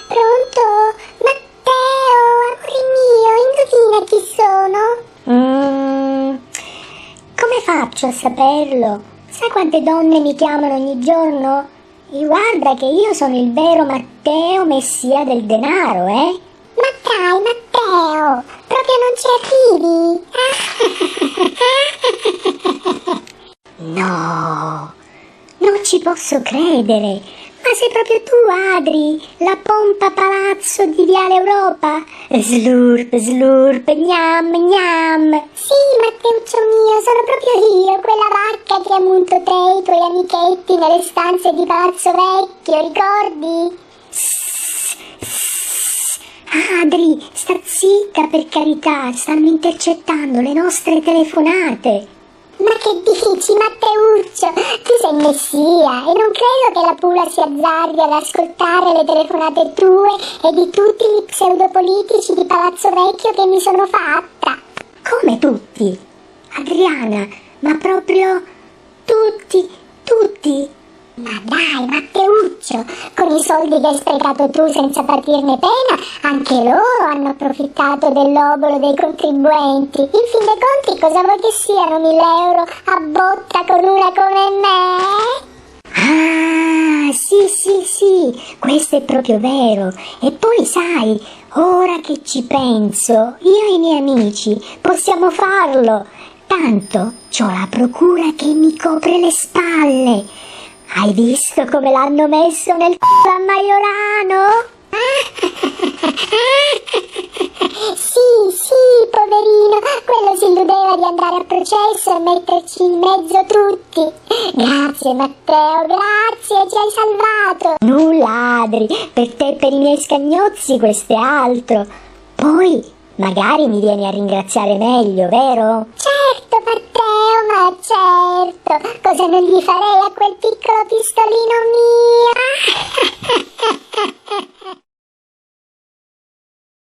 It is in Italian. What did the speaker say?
Pronto? Matteo, amore mio, indovina chi sono? Come faccio a saperlo? Sai quante donne mi chiamano ogni giorno? E guarda che io sono il vero Matteo Messia del denaro, eh? Ma dai, Matteo, proprio non ci arrivi? No, non ci posso credere. Ma sei proprio tu, Adri, la pompa palazzo di Viale Europa? Slurp, slurp, gnam, gnam. Sì, Matteuccio mio, sono proprio io, quella vacca che ha munto te e i tuoi amichetti nelle stanze di Palazzo Vecchio, ricordi? Adri, sta zitta per carità, stanno intercettando le nostre telefonate. Ma che dici, Matteuccio? Tu sei messia e non credo che la Pula si azzardi ad ascoltare le telefonate tue e di tutti gli pseudopolitici di Palazzo Vecchio che mi sono fatta. Come tutti? Adriana, ma proprio tutti? Ma dai, Matteuccio, con i soldi che hai sprecato tu senza patirne pena, anche loro hanno approfittato dell'obolo dei contribuenti. In fin dei conti, cosa vuoi che siano 1.000 euro a botta con una come me? Ah, sì, questo è proprio vero. E poi sai, ora che ci penso, io e i miei amici possiamo farlo. Tanto c'ho la procura che mi copre le spalle. Hai visto come l'hanno messo nel c***o a Maiorano? Sì, poverino, quello si illudeva di andare a processo e metterci in mezzo tutti. Grazie Matteo, grazie, ci hai salvato. Nulla, Adri, per te e per i miei scagnozzi questo è altro. Poi magari mi vieni a ringraziare meglio, vero? Certo Matteo, ma certo, cosa non gli farei a quel piccolo pistolino mio?